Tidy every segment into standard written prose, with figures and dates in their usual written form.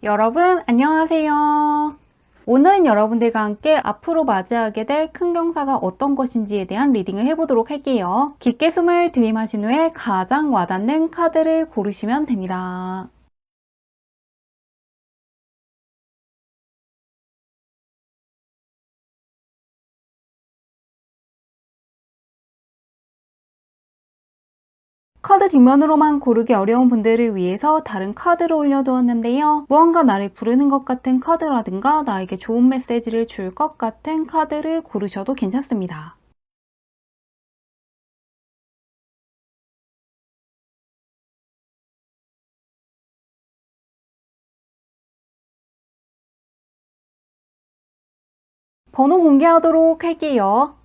여러분 안녕하세요. 오늘은 여러분들과 함께 앞으로 맞이하게 될 큰 경사가 어떤 것인지에 대한 리딩을 해보도록 할게요. 깊게 숨을 들이마신 후에 가장 와닿는 카드를 고르시면 됩니다. 카드 뒷면으로만 고르기 어려운 분들을 위해서 다른 카드를 올려두었는데요. 무언가 나를 부르는 것 같은 카드라든가 나에게 좋은 메시지를 줄 것 같은 카드를 고르셔도 괜찮습니다. 번호 공개하도록 할게요.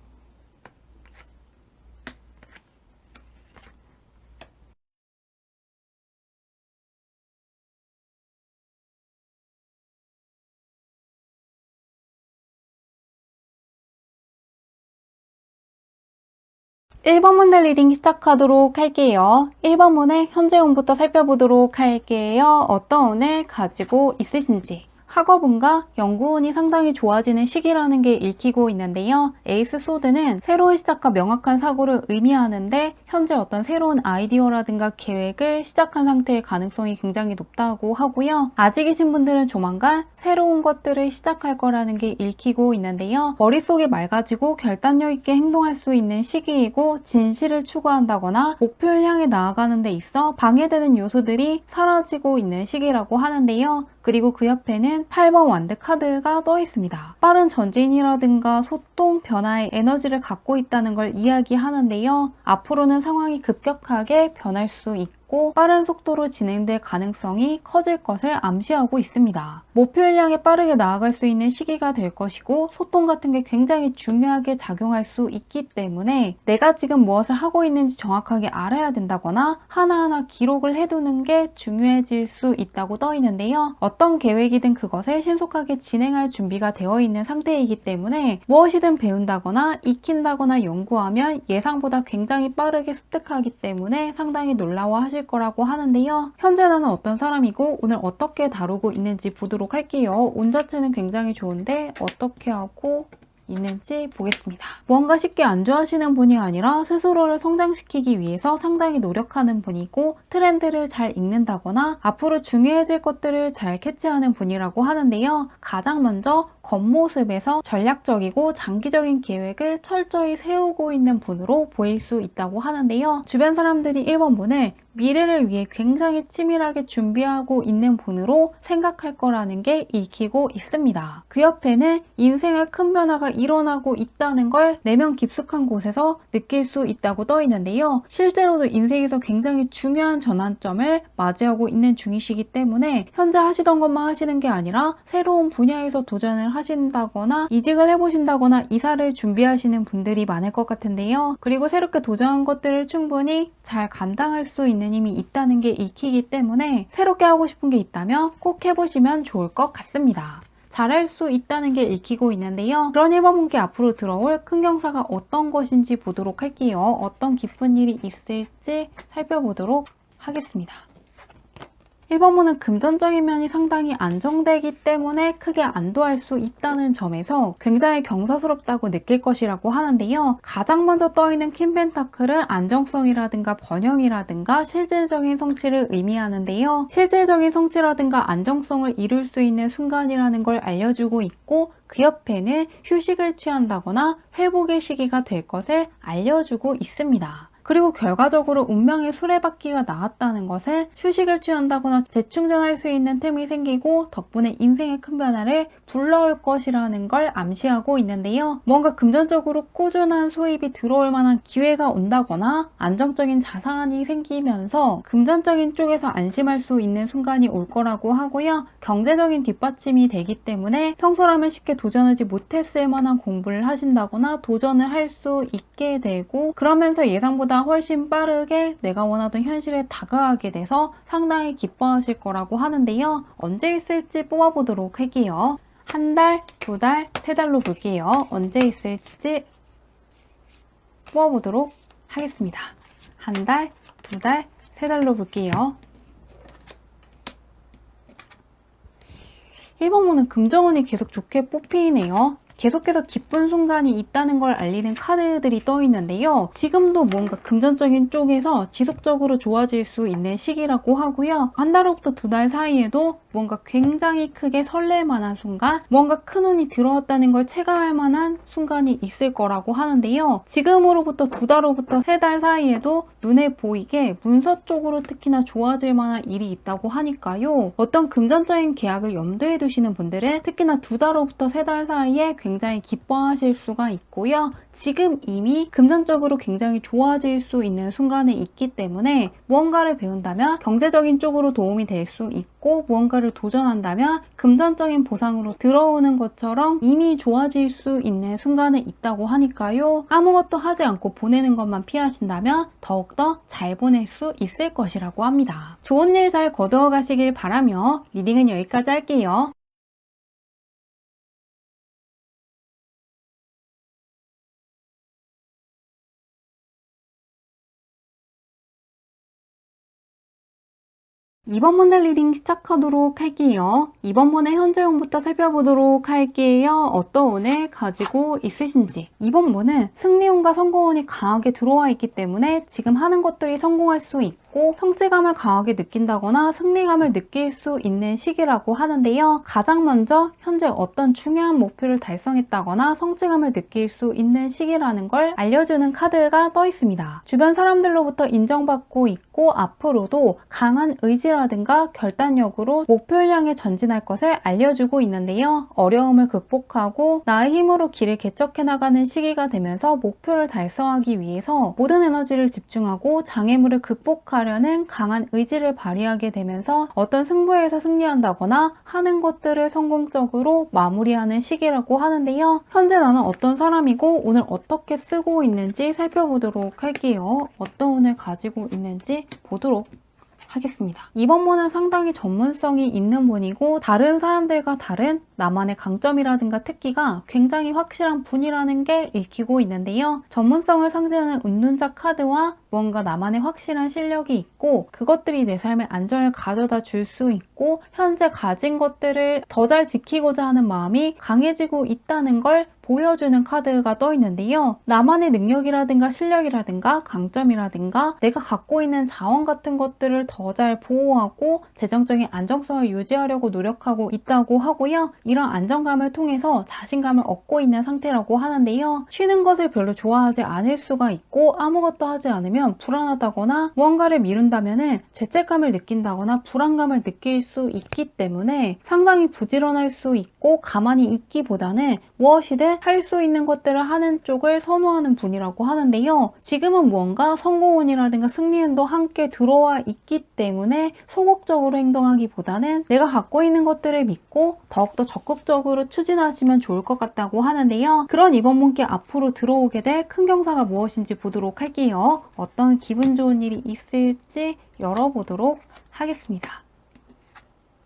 1번 문제 리딩 시작하도록 할게요. 1번 문의 현재 운부터 살펴보도록 할게요. 어떤 운을 가지고 있으신지. 학업운과 연구운이 상당히 좋아지는 시기라는 게 읽히고 있는데요. 에이스 소드는 새로운 시작과 명확한 사고를 의미하는데 현재 어떤 새로운 아이디어라든가 계획을 시작한 상태의 가능성이 굉장히 높다고 하고요. 아직이신 분들은 조만간 새로운 것들을 시작할 거라는 게 읽히고 있는데요. 머릿속이 맑아지고 결단력 있게 행동할 수 있는 시기이고 진실을 추구한다거나 목표를 향해 나아가는 데 있어 방해되는 요소들이 사라지고 있는 시기라고 하는데요. 그리고 그 옆에는 8번 완드 카드가 떠 있습니다. 빠른 전진이라든가 소통, 변화의 에너지를 갖고 있다는 걸 이야기하는데요. 앞으로는 상황이 급격하게 변할 수 있고 빠른 속도로 진행될 가능성이 커질 것을 암시하고 있습니다. 목표를 향해 빠르게 나아갈 수 있는 시기가 될 것이고 소통 같은 게 굉장히 중요하게 작용할 수 있기 때문에 내가 지금 무엇을 하고 있는지 정확하게 알아야 된다거나 하나하나 기록을 해두는 게 중요해질 수 있다고 떠 있는데요. 어떤 계획이든 그것을 신속하게 진행할 준비가 되어 있는 상태이기 때문에 무엇이든 배운다거나 익힌다거나 연구하면 예상보다 굉장히 빠르게 습득하기 때문에 상당히 놀라워하실 거라고 하는데요. 현재 나는 어떤 사람이고 오늘 어떻게 다루고 있는지 보도록 할게요. 운 자체는 굉장히 좋은데 어떻게 하고 있는지 보겠습니다. 무언가 쉽게 안주하시는 분이 아니라 스스로를 성장시키기 위해서 상당히 노력하는 분이고 트렌드를 잘 읽는다거나 앞으로 중요해질 것들을 잘 캐치하는 분이라고 하는데요. 가장 먼저 겉모습에서 전략적이고 장기적인 계획을 철저히 세우고 있는 분으로 보일 수 있다고 하는데요. 주변 사람들이 1번 분을 미래를 위해 굉장히 치밀하게 준비하고 있는 분으로 생각할 거라는 게 읽히고 있습니다. 그 옆에는 인생의 큰 변화가 일어나고 있다는 걸 내면 깊숙한 곳에서 느낄 수 있다고 떠 있는데요. 실제로도 인생에서 굉장히 중요한 전환점을 맞이하고 있는 중이시기 때문에 현재 하시던 것만 하시는 게 아니라 새로운 분야에서 도전을 하신다거나 이직을 해보신다거나 이사를 준비하시는 분들이 많을 것 같은데요. 그리고 새롭게 도전한 것들을 충분히 잘 감당할 수 있는 힘이 있다는 게 익히기 때문에 새롭게 하고 싶은 게 있다면 꼭 해보시면 좋을 것 같습니다. 잘할 수 있다는 게 읽히고 있는데요. 그런 1번 분께 앞으로 들어올 큰 경사가 어떤 것인지 보도록 할게요. 어떤 기쁜 일이 있을지 살펴보도록 하겠습니다. 1번 분은 금전적인 면이 상당히 안정되기 때문에 크게 안도할 수 있다는 점에서 굉장히 경사스럽다고 느낄 것이라고 하는데요. 가장 먼저 떠있는 퀸 펜타클은 안정성이라든가 번영이라든가 실질적인 성취를 의미하는데요. 실질적인 성취라든가 안정성을 이룰 수 있는 순간이라는 걸 알려주고 있고 그 옆에는 휴식을 취한다거나 회복의 시기가 될 것을 알려주고 있습니다. 그리고 결과적으로 운명의 수레바퀴가 나왔다는 것은 휴식을 취한다거나 재충전할 수 있는 틈이 생기고 덕분에 인생의 큰 변화를 불러올 것이라는 걸 암시하고 있는데요. 뭔가 금전적으로 꾸준한 수입이 들어올 만한 기회가 온다거나 안정적인 자산이 생기면서 금전적인 쪽에서 안심할 수 있는 순간이 올 거라고 하고요. 경제적인 뒷받침이 되기 때문에 평소라면 쉽게 도전하지 못했을 만한 공부를 하신다거나 도전을 할 수 있게 되고 그러면서 예상보다 훨씬 빠르게 내가 원하던 현실에 다가가게 돼서 상당히 기뻐하실 거라고 하는데요. 언제 있을지 뽑아보도록 할게요. 한 달, 두 달, 세 달로 볼게요. 언제 있을지 뽑아보도록 하겠습니다. 한 달, 두 달, 세 달로 볼게요. 1번문은 금전운이 계속 좋게 뽑히네요. 계속해서 기쁜 순간이 있다는 걸 알리는 카드들이 떠 있는데요. 지금도 뭔가 금전적인 쪽에서 지속적으로 좋아질 수 있는 시기라고 하고요. 한 달부터 두 달 사이에도 뭔가 굉장히 크게 설렐 만한 순간, 뭔가 큰 운이 들어왔다는 걸 체감할 만한 순간이 있을 거라고 하는데요. 지금으로부터 두 달로부터 세 달 사이에도 눈에 보이게 문서 쪽으로 특히나 좋아질 만한 일이 있다고 하니까요. 어떤 금전적인 계약을 염두에 두시는 분들은 특히나 두 달로부터 세 달 사이에 굉장히 기뻐하실 수가 있고요. 지금 이미 금전적으로 굉장히 좋아질 수 있는 순간에 있기 때문에 무언가를 배운다면 경제적인 쪽으로 도움이 될 수 있고, 무언가를 도전한다면 금전적인 보상으로 들어오는 것처럼 이미 좋아질 수 있는 순간에 있다고 하니까요. 아무것도 하지 않고 보내는 것만 피하신다면 더욱더 잘 보낼 수 있을 것이라고 합니다. 좋은 일 잘 거두어 가시길 바라며 리딩은 여기까지 할게요. 이번 문의 리딩 시작하도록 할게요. 이번 문의 현재운부터 살펴보도록 할게요. 어떤 운을 가지고 있으신지. 이번 문은 승리운과 성공운이 강하게 들어와 있기 때문에 지금 하는 것들이 성공할 수 있고 성취감을 강하게 느낀다거나 승리감을 느낄 수 있는 시기라고 하는데요. 가장 먼저 현재 어떤 중요한 목표를 달성했다거나 성취감을 느낄 수 있는 시기라는 걸 알려주는 카드가 떠 있습니다. 주변 사람들로부터 인정받고 있고 앞으로도 강한 의지라든가 결단력으로 목표를 향해 전진할 것을 알려주고 있는데요. 어려움을 극복하고 나의 힘으로 길을 개척해 나가는 시기가 되면서 목표를 달성하기 위해서 모든 에너지를 집중하고 장애물을 극복하려는 강한 의지를 발휘하게 되면서 어떤 승부에서 승리한다거나 하는 것들을 성공적으로 마무리하는 시기라고 하는데요. 현재 나는 어떤 사람이고 오늘 어떻게 쓰고 있는지 살펴보도록 할게요. 어떤 운을 가지고 있는지 보도록 하겠습니다. 이번 문은 상당히 전문성이 있는 분이고 다른 사람들과 다른 나만의 강점이라든가 특기가 굉장히 확실한 분이라는 게 읽히고 있는데요. 전문성을 상징하는 은둔자 카드와 뭔가 나만의 확실한 실력이 있고 그것들이 내 삶의 안정을 가져다 줄 수 있고 현재 가진 것들을 더 잘 지키고자 하는 마음이 강해지고 있다는 걸 보여주는 카드가 떠 있는데요. 나만의 능력이라든가 실력이라든가 강점이라든가 내가 갖고 있는 자원 같은 것들을 더 잘 보호하고 재정적인 안정성을 유지하려고 노력하고 있다고 하고요. 이런 안정감을 통해서 자신감을 얻고 있는 상태라고 하는데요. 쉬는 것을 별로 좋아하지 않을 수가 있고 아무것도 하지 않으면 불안하다거나 무언가를 미룬다면 죄책감을 느낀다거나 불안감을 느낄 수 있기 때문에 상당히 부지런할 수 있고 가만히 있기보다는 무엇이든 할 수 있는 것들을 하는 쪽을 선호하는 분이라고 하는데요. 지금은 무언가 성공운이라든가 승리운도 함께 들어와 있기 때문에 소극적으로 행동하기보다는 내가 갖고 있는 것들을 믿고 더욱더 적극적으로 추진하시면 좋을 것 같다고 하는데요. 그런 이번 분께 앞으로 들어오게 될 큰 경사가 무엇인지 보도록 할게요. 어떤 기분 좋은 일이 있을지 열어보도록 하겠습니다.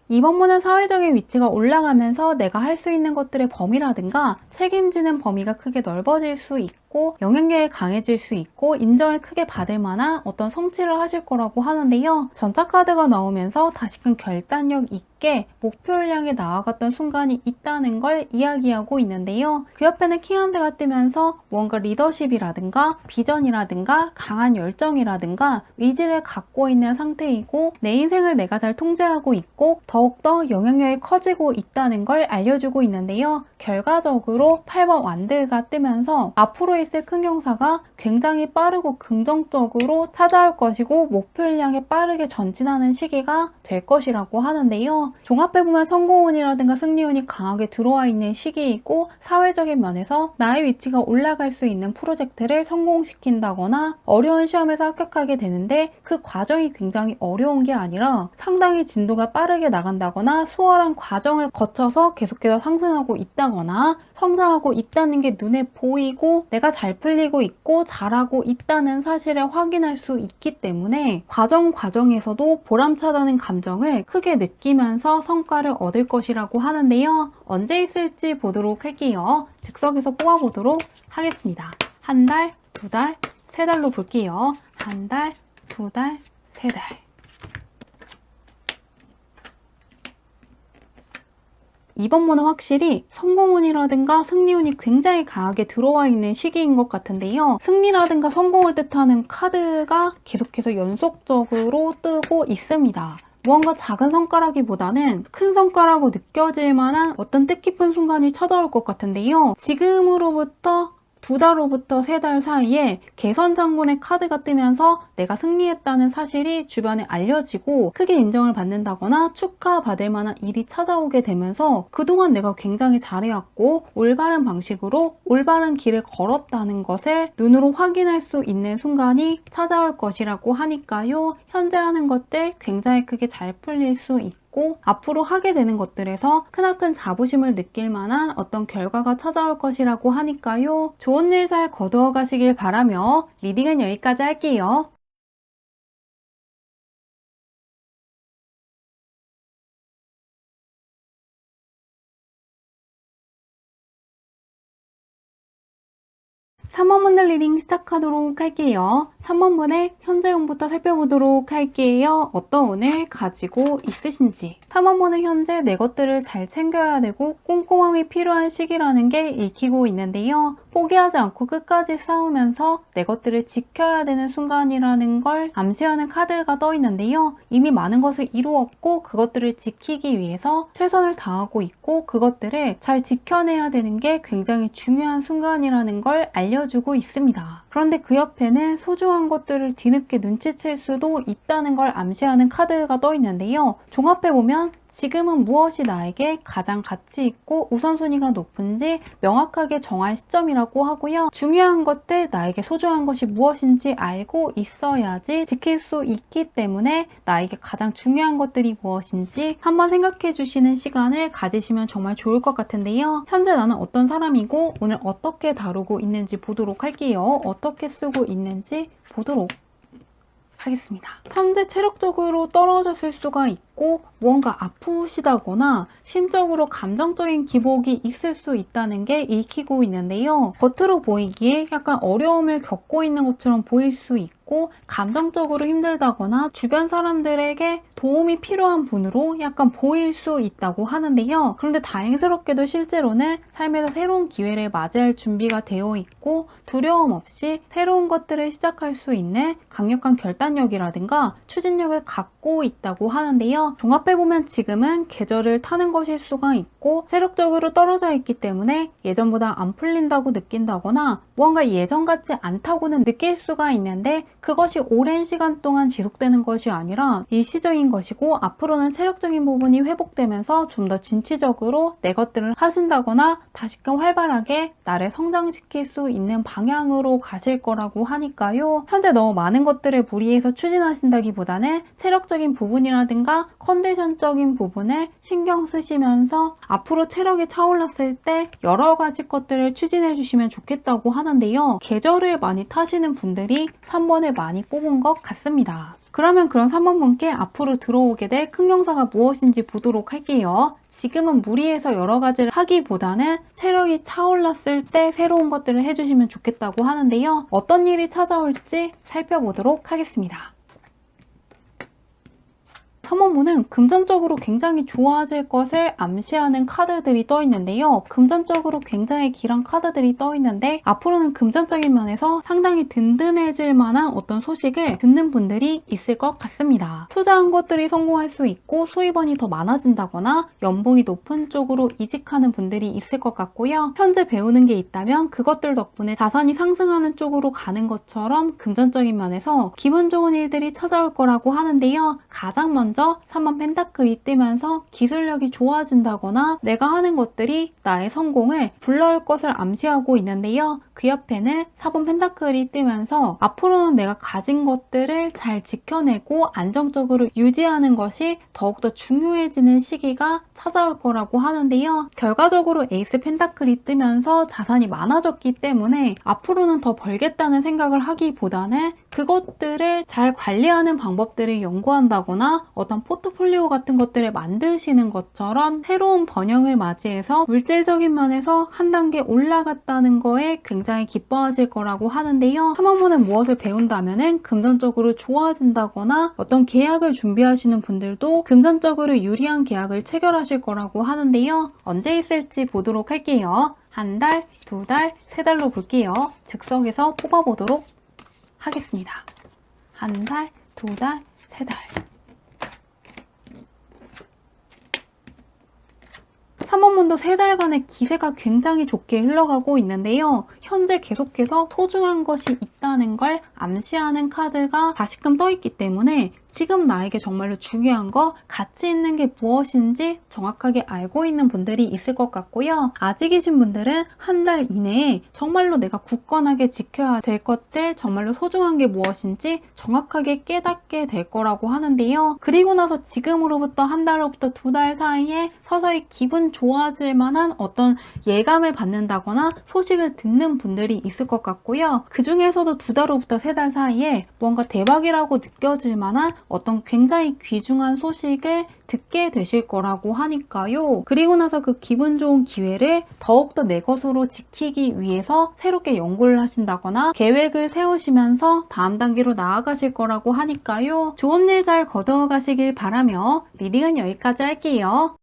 이번 문은 사회적인 위치가 올라가면서 내가 할 수 있는 것들의 범위라든가 책임지는 범위가 크게 넓어질 수 있고 영향력이 강해질 수 있고 인정을 크게 받을 만한 어떤 성취를 하실 거라고 하는데요. 전차 카드가 나오면서 다시금 결단력 있게 목표를 향해 나아갔던 순간이 있다는 걸 이야기하고 있는데요. 그 옆에는 킹한드가 뜨면서 뭔가 리더십이라든가 비전이라든가 강한 열정이라든가 의지를 갖고 있는 상태이고 내 인생을 내가 잘 통제하고 있고 더욱더 영향력이 커지고 있다는 걸 알려주고 있는데요. 결과적으로 8번 완드가 뜨면서 앞으로 있을 큰 경사가 굉장히 빠르고 긍정적으로 찾아올 것이고 목표를 향해 빠르게 전진하는 시기가 될 것이라고 하는데요. 종합해보면 성공운이라든가 승리운이 강하게 들어와 있는 시기이고 사회적인 면에서 나의 위치가 올라갈 수 있는 프로젝트를 성공시킨다거나 어려운 시험에서 합격하게 되는데 그 과정이 굉장히 어려운 게 아니라 상당히 진도가 빠르게 나간다거나 수월한 과정을 거쳐서 계속해서 상승하고 있다거나 성장하고 있다는 게 눈에 보이고 내가 잘 풀리고 있고 잘하고 있다는 사실을 확인할 수 있기 때문에 과정에서도 보람차다는 감정을 크게 느끼면서 성과를 얻을 것이라고 하는데요. 언제 있을지 보도록 할게요. 즉석에서 뽑아보도록 하겠습니다. 한 달, 두 달, 세 달로 볼게요. 한 달, 두 달, 세 달. 이번 문은 확실히 성공운이라든가 승리운이 굉장히 강하게 들어와 있는 시기인 것 같은데요. 승리라든가 성공을 뜻하는 카드가 계속해서 연속적으로 뜨고 있습니다. 무언가 작은 성과라기보다는 큰 성과라고 느껴질 만한 어떤 뜻깊은 순간이 찾아올 것 같은데요. 지금으로부터 2달로부터 3달 사이에 개선 장군의 카드가 뜨면서 내가 승리했다는 사실이 주변에 알려지고 크게 인정을 받는다거나 축하받을 만한 일이 찾아오게 되면서 그동안 내가 굉장히 잘해왔고 올바른 방식으로 올바른 길을 걸었다는 것을 눈으로 확인할 수 있는 순간이 찾아올 것이라고 하니까요. 현재 하는 것들 굉장히 크게 잘 풀릴 수 있고 앞으로 하게 되는 것들에서 크나큰 자부심을 느낄 만한 어떤 결과가 찾아올 것이라고 하니까요. 좋은 일 잘 거두어 가시길 바라며 리딩은 여기까지 할게요. (3번) 리딩 시작하도록 할게요. 3번분의 현재 운부터 살펴보도록 할게요. 어떤 운을 가지고 있으신지. 3번분은 현재 내 것들을 잘 챙겨야 되고 꼼꼼함이 필요한 시기라는 게 읽히고 있는데요. 포기하지 않고 끝까지 싸우면서 내 것들을 지켜야 되는 순간이라는 걸 암시하는 카드가 떠 있는데요. 이미 많은 것을 이루었고 그것들을 지키기 위해서 최선을 다하고 있고 그것들을 잘 지켜내야 되는 게 굉장히 중요한 순간이라는 걸 알려주고 있습니다. 그런데 그 옆에는 소중한 것들을 뒤늦게 눈치챌 수도 있다는 걸 암시하는 카드가 떠 있는데요. 종합해보면 지금은 무엇이 나에게 가장 가치 있고 우선순위가 높은지 명확하게 정할 시점이라고 하고요. 중요한 것들, 나에게 소중한 것이 무엇인지 알고 있어야지 지킬 수 있기 때문에 나에게 가장 중요한 것들이 무엇인지 한번 생각해 주시는 시간을 가지시면 정말 좋을 것 같은데요. 현재 나는 어떤 사람이고 오늘 어떻게 다루고 있는지 보도록 할게요. 어떻게 쓰고 있는지 보도록 하겠습니다. 현재 체력적으로 떨어졌을 수가 있고 무언가 아프시다거나 심적으로 감정적인 기복이 있을 수 있다는 게 읽히고 있는데요. 겉으로 보이기에 약간 어려움을 겪고 있는 것처럼 보일 수 있고 감정적으로 힘들다거나 주변 사람들에게 도움이 필요한 분으로 약간 보일 수 있다고 하는데요. 그런데 다행스럽게도 실제로는 삶에서 새로운 기회를 맞이할 준비가 되어 있고 두려움 없이 새로운 것들을 시작할 수 있는 강력한 결단력이라든가 추진력을 갖고 있다고 하는데요. 종합해보면 지금은 계절을 타는 것일 수가 있고 체력적으로 떨어져 있기 때문에 예전보다 안 풀린다고 느낀다거나 무언가 예전 같지 않다고는 느낄 수가 있는데 그것이 오랜 시간 동안 지속되는 것이 아니라 일시적인 것이고 앞으로는 체력적인 부분이 회복되면서 좀 더 진취적으로 내 것들을 하신다거나 다시금 활발하게 나를 성장시킬 수 있는 방향으로 가실 거라고 하니까요. 현재 너무 많은 것들을 무리해서 추진하신다기보다는 체력적인 부분이라든가 컨디션적인 부분을 신경 쓰시면서 앞으로 체력이 차올랐을 때 여러 가지 것들을 추진해 주시면 좋겠다고 하는데요. 계절을 많이 타시는 분들이 3번을 많이 뽑은 것 같습니다. 그러면 그런 3번 분께 앞으로 들어오게 될 큰 경사가 무엇인지 보도록 할게요. 지금은 무리해서 여러 가지를 하기보다는 체력이 차올랐을 때 새로운 것들을 해주시면 좋겠다고 하는데요. 어떤 일이 찾아올지 살펴보도록 하겠습니다. 3번분은 금전적으로 굉장히 좋아질 것을 암시하는 카드들이 떠 있는데요. 금전적으로 굉장히 길한 카드들이 떠 있는데 앞으로는 금전적인 면에서 상당히 든든해질 만한 어떤 소식을 듣는 분들이 있을 것 같습니다. 투자한 것들이 성공할 수 있고 수입원이 더 많아진다거나 연봉이 높은 쪽으로 이직하는 분들이 있을 것 같고요. 현재 배우는 게 있다면 그것들 덕분에 자산이 상승하는 쪽으로 가는 것처럼 금전적인 면에서 기분 좋은 일들이 찾아올 거라고 하는데요. 가장 먼저 3번 펜타클이 뜨면서 기술력이 좋아진다거나 내가 하는 것들이 나의 성공을 불러올 것을 암시하고 있는데요. 그 옆에는 4번 펜타클이 뜨면서 앞으로는 내가 가진 것들을 잘 지켜내고 안정적으로 유지하는 것이 더욱더 중요해지는 시기가 찾아올 거라고 하는데요. 결과적으로 에이스 펜타클이 뜨면서 자산이 많아졌기 때문에 앞으로는 더 벌겠다는 생각을 하기보다는 그것들을 잘 관리하는 방법들을 연구한다거나 어떤 포트폴리오 같은 것들을 만드시는 것처럼 새로운 번영을 맞이해서 물질적인 면에서 한 단계 올라갔다는 거에 굉장히 굉장히 기뻐하실 거라고 하는데요. 탐험문은 무엇을 배운다면은 금전적으로 좋아진다거나 어떤 계약을 준비하시는 분들도 금전적으로 유리한 계약을 체결하실 거라고 하는데요. 언제 있을지 보도록 할게요. 한 달, 두 달, 세 달로 볼게요. 즉석에서 뽑아보도록 하겠습니다. 한 달, 두 달, 세 달. 3원문도 3달간의 기세가 굉장히 좋게 흘러가고 있는데요. 현재 계속해서 소중한 것이 있다는 걸 암시하는 카드가 다시금 떠있기 때문에 지금 나에게 정말로 중요한 거, 가치 있는 게 무엇인지 정확하게 알고 있는 분들이 있을 것 같고요. 아직이신 분들은 한 달 이내에 정말로 내가 굳건하게 지켜야 될 것들, 정말로 소중한 게 무엇인지 정확하게 깨닫게 될 거라고 하는데요. 그리고 나서 지금으로부터 한 달로부터 두 달 사이에 서서히 기분 좋아질 만한 어떤 예감을 받는다거나 소식을 듣는 분들이 있을 것 같고요. 그 중에서도 두 달로부터 세 달 사이에 뭔가 대박이라고 느껴질 만한 어떤 굉장히 귀중한 소식을 듣게 되실 거라고 하니까요. 그리고 나서 그 기분 좋은 기회를 더욱더 내 것으로 지키기 위해서 새롭게 연구를 하신다거나 계획을 세우시면서 다음 단계로 나아가실 거라고 하니까요. 좋은 일 잘 거두어 가시길 바라며 리딩은 여기까지 할게요.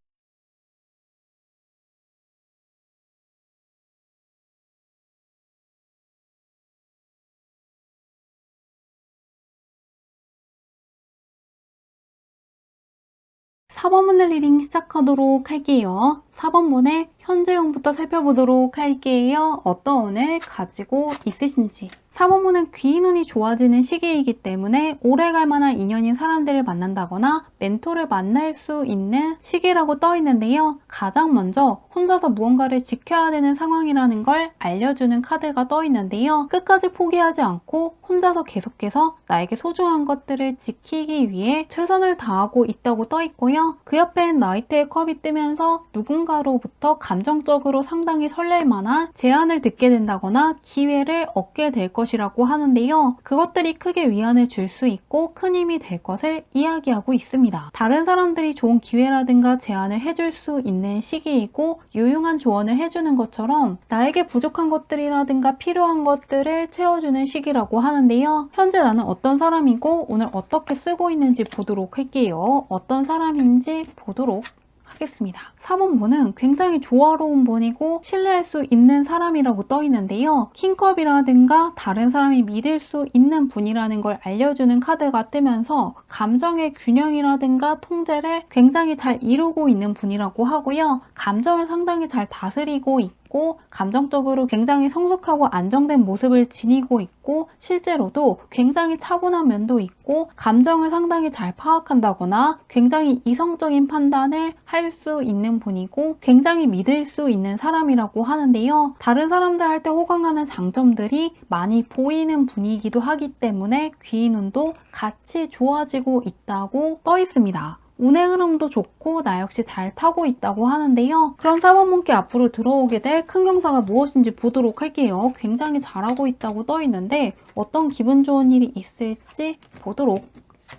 4번 문의 리딩 시작하도록 할게요. 4번 문의 현재형부터 살펴보도록 할게요. 어떤 운을 가지고 있으신지. 4번 문은 귀인운이 좋아지는 시기이기 때문에 오래갈 만한 인연인 사람들을 만난다거나 멘토를 만날 수 있는 시기라고 떠 있는데요. 가장 먼저 혼자서 무언가를 지켜야 되는 상황이라는 걸 알려주는 카드가 떠 있는데요. 끝까지 포기하지 않고 혼자서 계속해서 나에게 소중한 것들을 지키기 위해 최선을 다하고 있다고 떠 있고요. 그 옆엔 나이트의 컵이 뜨면서 누군가로부터 감정적으로 상당히 설렐 만한 제안을 듣게 된다거나 기회를 얻게 될 것이라고 하는데요. 그것들이 크게 위안을 줄 수 있고 큰 힘이 될 것을 이야기하고 있습니다. 다른 사람들이 좋은 기회라든가 제안을 해줄 수 있는 시기이고 유용한 조언을 해주는 것처럼 나에게 부족한 것들이라든가 필요한 것들을 채워주는 시기라고 하는데요. 현재 나는 어떤 사람이고 오늘 어떻게 쓰고 있는지 보도록 할게요. 어떤 사람인지 보도록 하겠습니다. 4번 분은 굉장히 조화로운 분이고 신뢰할 수 있는 사람이라고 떠 있는데요. 킹컵이라든가 다른 사람이 믿을 수 있는 분이라는 걸 알려주는 카드가 뜨면서 감정의 균형이라든가 통제를 굉장히 잘 이루고 있는 분이라고 하고요. 감정을 상당히 잘 다스리고 있고 감정적으로 굉장히 성숙하고 안정된 모습을 지니고 있고 실제로도 굉장히 차분한 면도 있고 감정을 상당히 잘 파악한다거나 굉장히 이성적인 판단을 할 수 있는 분이고 굉장히 믿을 수 있는 사람이라고 하는데요. 다른 사람들 할 때 호강하는 장점들이 많이 보이는 분이기도 하기 때문에 귀인운도 같이 좋아지고 있다고 떠 있습니다. 운의 흐름도 좋고 나 역시 잘 타고 있다고 하는데요. 그럼 4번 문께 앞으로 들어오게 될 큰 경사가 무엇인지 보도록 할게요. 굉장히 잘하고 있다고 떠 있는데 어떤 기분 좋은 일이 있을지 보도록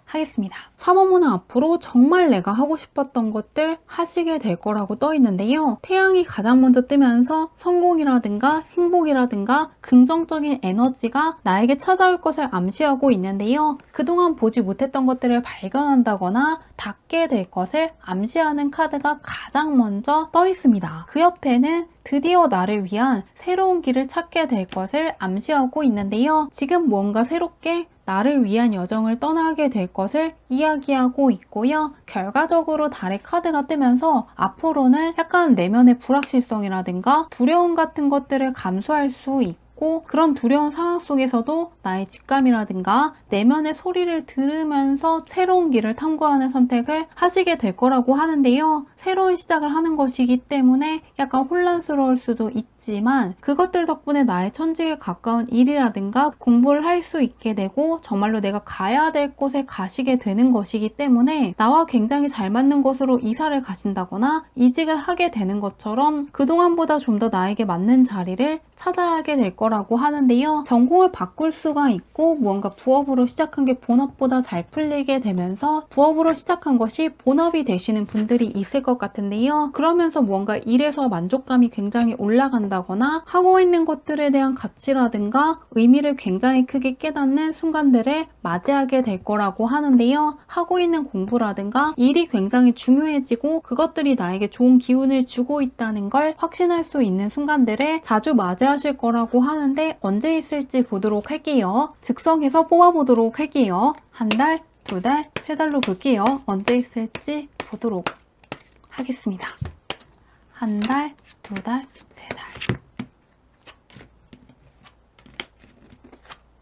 하겠습니다. 4번 문은 앞으로 정말 내가 하고 싶었던 것들 하시게 될 거라고 떠 있는데요. 태양이 가장 먼저 뜨면서 성공이라든가 행복이라든가 긍정적인 에너지가 나에게 찾아올 것을 암시하고 있는데요. 그동안 보지 못했던 것들을 발견한다거나 닿게 될 것을 암시하는 카드가 가장 먼저 떠 있습니다. 그 옆에는 드디어 나를 위한 새로운 길을 찾게 될 것을 암시하고 있는데요. 지금 무언가 새롭게 나를 위한 여정을 떠나게 될 것을 이야기하고 있고요. 결과적으로 달의 카드가 뜨면서 앞으로는 약간 내면의 불확실성이라든가 두려움 같은 것들을 감수할 수 있고 그런 두려운 상황 속에서도 나의 직감이라든가 내면의 소리를 들으면서 새로운 길을 탐구하는 선택을 하시게 될 거라고 하는데요. 새로운 시작을 하는 것이기 때문에 약간 혼란스러울 수도 있지만 그것들 덕분에 나의 천직에 가까운 일이라든가 공부를 할 수 있게 되고 정말로 내가 가야 될 곳에 가시게 되는 것이기 때문에 나와 굉장히 잘 맞는 곳으로 이사를 가신다거나 이직을 하게 되는 것처럼 그동안보다 좀 더 나에게 맞는 자리를 찾아가게 될 거라고 하는데요. 전공을 바꿀 수가 있고 무언가 부업으로 시작한 게 본업보다 잘 풀리게 되면서 부업으로 시작한 것이 본업이 되시는 분들이 있을 것 같은데요. 그러면서 무언가 일에서 만족감이 굉장히 올라간다거나 하고 있는 것들에 대한 가치라든가 의미를 굉장히 크게 깨닫는 순간들을 맞이하게 될 거라고 하는데요. 하고 있는 공부라든가 일이 굉장히 중요해지고 그것들이 나에게 좋은 기운을 주고 있다는 걸 확신할 수 있는 순간들을 자주 맞이하실 거라고 하는데 언제 있을지 보도록 할게요. 즉석에서 뽑아보도록 할게요. 한 달, 두 달, 세 달로 볼게요. 언제 있을지 보도록 하겠습니다. 한 달, 두 달, 세 달.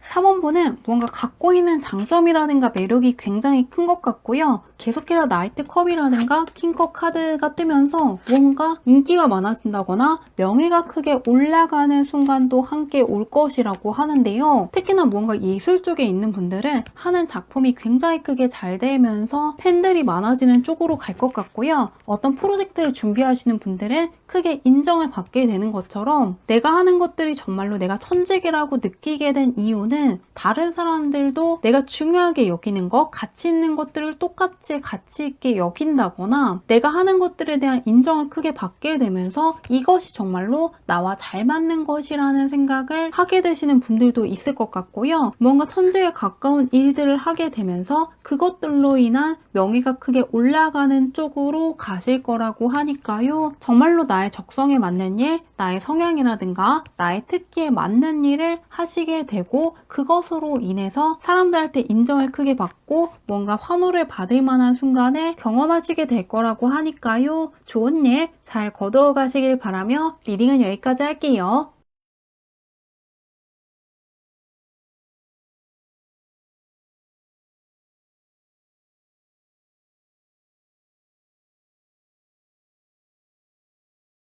3원분은 무언가 갖고 있는 장점이라든가 매력이 굉장히 큰 것 같고요. 계속해서 나이트컵이라든가 킹컵 카드가 뜨면서 무언가 인기가 많아진다거나 명예가 크게 올라가는 순간도 함께 올 것이라고 하는데요. 특히나 무언가 예술 쪽에 있는 분들은 하는 작품이 굉장히 크게 잘 되면서 팬들이 많아지는 쪽으로 갈 것 같고요. 어떤 프로젝트를 준비하시는 분들은 크게 인정을 받게 되는 것처럼 내가 하는 것들이 정말로 내가 천직이라고 느끼게 된 이유는 다른 사람들도 내가 중요하게 여기는 것, 가치 있는 것들을 똑같이 가치 있게 여긴다거나 내가 하는 것들에 대한 인정을 크게 받게 되면서 이것이 정말로 나와 잘 맞는 것이라는 생각을 하게 되시는 분들도 있을 것 같고요. 뭔가 천직에 가까운 일들을 하게 되면서 그것들로 인한 명예가 크게 올라가는 쪽으로 가실 거라고 하니까요. 정말로 나의 적성에 맞는 일, 나의 성향이라든가 나의 특기에 맞는 일을 하시게 되고 그것으로 인해서 사람들한테 인정을 크게 받고 뭔가 환호를 받을 만한 순간을 경험하시게 될 거라고 하니까요. 좋은 일 잘 거두어 가시길 바라며 리딩은 여기까지 할게요.